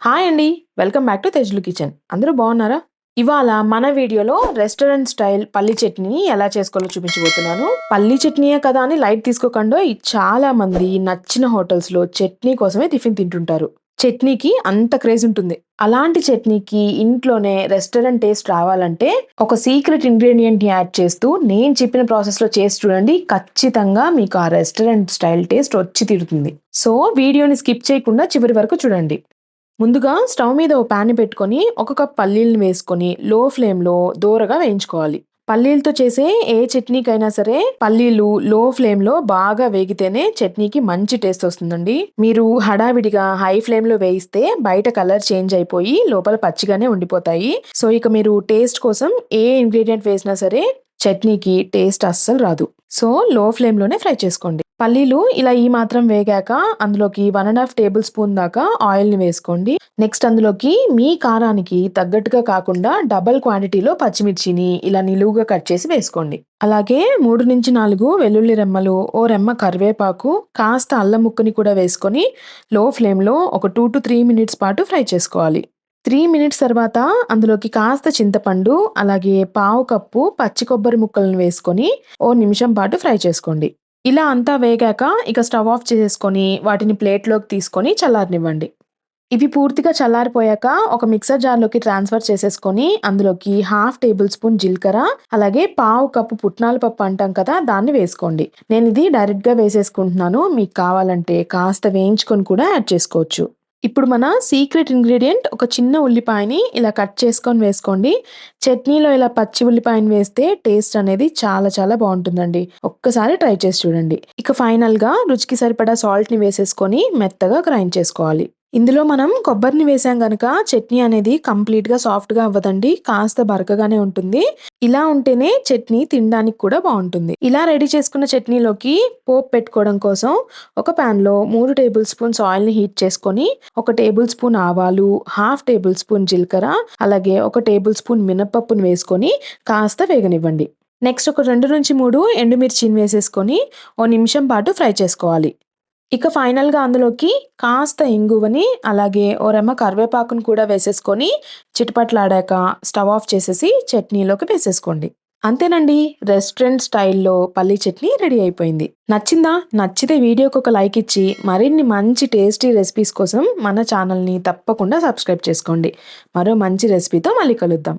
Hi అండి. Welcome back to Tejlu kitchen. అందరూ బాగున్నారా? ఇవాళ మన వీడియోలో రెస్టారెంట్ స్టైల్ పల్లి చట్నీని ఎలా చేసుకోవాలో చూపించబోతున్నాను. పల్లి చట్నీయే కదా అని లైట్ తీసుకోకండోయ్. చాలా మంది నచ్చిన హోటల్స్‌లో చట్నీ కోసమే టిఫిన్ తింటుంటారు. చట్నీకి అంత క్రేజ్ ఉంటుంది. అలాంటి చట్నీకి ఇంట్లోనే రెస్టారెంట్ టేస్ట్ రావాలంటే ఒక సీక్రెట్ ఇంగ్రీడియెంట్‌ని యాడ్ చేస్తూ నేను చెప్పిన ప్రాసెస్‌లో చేసి చూడండి. ఖచ్చితంగా మీకు ఆ రెస్టారెంట్ స్టైల్ టేస్ట్ వచ్చి తీరుతుంది. సో, వీడియోని స్కిప్ చేయకుండా చివరి వరకు చూడండి. ముందుగా స్టవ్ మీద ఓ పాన్ పెట్టుకొని ఒక కప్ పల్లీలను వేసుకొని లో ఫ్లేమ్‌లో దోరగా వేయించుకోవాలి. పల్లీలతో చేసే ఏ చట్నీకైనా సరే పల్లీలు లో ఫ్లేమ్‌లో బాగా వేగితేనే చట్నీకి మంచి టేస్ట్ వస్తుందండి. మీరు హడావిడిగా హై ఫ్లేమ్‌లో వేయిస్తే బయట కలర్ చేంజ్ అయిపోయి లోపల పచ్చిగానే ఉండిపోతాయి. సో, ఇక మీరు టేస్ట్ కోసం ఏ ఇంగ్రీడియెంట్ వేసినా సరే చట్నీకి టేస్ట్ అస్సలు రాదు. సో, లో ఫ్లేమ్‌లోనే ఫ్రై చేసుకోండి. పల్లీలు ఇలా ఈ మాత్రం వేగాక అందులోకి 1 ½ టేబుల్ స్పూన్ దాకా ఆయిల్‌ని వేసుకోండి. నెక్స్ట్ అందులోకి మీ కారానికి తగ్గట్టుగా కాకుండా డబుల్ క్వాంటిటీలో పచ్చిమిర్చిని ఇలా నిలువుగా కట్ చేసి వేసుకోండి. అలాగే 3-4 వెల్లుల్లి రెమ్మలు, ఓ రెమ్మ కరివేపాకు, కాస్త అల్లం ముక్కని కూడా వేసుకొని లో ఫ్లేమ్‌లో ఒక 2-3 మినిట్స్ పాటు ఫ్రై చేసుకోవాలి. 3 మినిట్స్ తర్వాత అందులోకి కాస్త చింతపండు, అలాగే పావు కప్పు పచ్చి కొబ్బరి ముక్కలను వేసుకొని ఓ నిమిషం పాటు ఫ్రై చేసుకోండి. ఇలా అంతా వేగాక ఇక స్టవ్ ఆఫ్ చేసేసుకొని వాటిని ప్లేట్‌లోకి తీసుకొని చల్లారనివ్వండి. ఇవి పూర్తిగా చల్లారిపోయాక ఒక మిక్సర్ జార్‌లోకి ట్రాన్స్‌ఫర్ చేసేసుకొని అందులోకి హాఫ్ టేబుల్ స్పూన్ జీలకర్ర, అలాగే పావు కప్పు పుట్నాల పప్పు అంటాం కదా! దాన్ని వేసుకోండి. నేనిది డైరెక్ట్‌గా వేసేసుకుంటున్నాను. మీకు కావాలంటే కాస్త వేయించుకొని కూడా యాడ్ చేసుకోవచ్చు. ఇప్పుడు మన సీక్రెట్ ఇంగ్రీడియెంట్ ఒక చిన్న ఉల్లిపాయని ఇలా కట్ చేసుకొని వేసుకోండి. చట్నీలో ఇలా పచ్చి ఉల్లిపాయని వేస్తే టేస్ట్ అనేది చాలా చాలా బావుంటుందండి. ఒక్కసారి ట్రై చేసి చూడండి. ఇక ఫైనల్‌గా రుచికి సరిపడా సాల్ట్‌ని వేసేసుకొని మెత్తగా గ్రైండ్ చేసుకోవాలి. ఇందులో మనం కొబ్బరిని వేసాం గనక చట్నీ అనేది కంప్లీట్‌గా సాఫ్ట్‌గా అవ్వదండి. కాస్త బరకగానే ఉంటుంది. ఇలా ఉంటేనే చట్నీ తినడానికి కూడా బావుంటుంది. ఇలా రెడీ చేసుకున్న చట్నీలోకి పోపు పెట్టుకోవడం కోసం ఒక పాన్‌లో 3 టేబుల్ స్పూన్స్ ఆయిల్‌ని హీట్ చేసుకొని, ఒక టేబుల్ స్పూన్ ఆవాలు, హాఫ్ టేబుల్ స్పూన్ జీలకర్ర, అలాగే ఒక టేబుల్ స్పూన్ మినపప్పుని వేసుకొని కాస్త వేగనివ్వండి. నెక్స్ట్ ఒక 2-3 ఎండుమిర్చిని వేసేసుకొని ఓ నిమిషం పాటు ఫ్రై చేసుకోవాలి. ఇక ఫైనల్‌గా అందులోకి కాస్త ఇంగువని, అలాగే ఓ రెమ్మ కరివేపాకుని కూడా వేసేసుకొని చిటపటలాడాక స్టవ్ ఆఫ్ చేసేసి చట్నీలోకి వేసేసుకోండి. అంతేనండి. రెస్టారెంట్ స్టైల్‌లో పల్లీ చట్నీ రెడీ అయిపోయింది. నచ్చిందా? నచ్చితే వీడియోకి ఒక లైక్ ఇచ్చి మరిన్ని మంచి టేస్టీ రెసిపీస్ కోసం మన ఛానల్‌ని తప్పకుండా సబ్స్క్రైబ్ చేసుకోండి. మరో మంచి రెసిపీతో మళ్ళీ కలుద్దాం.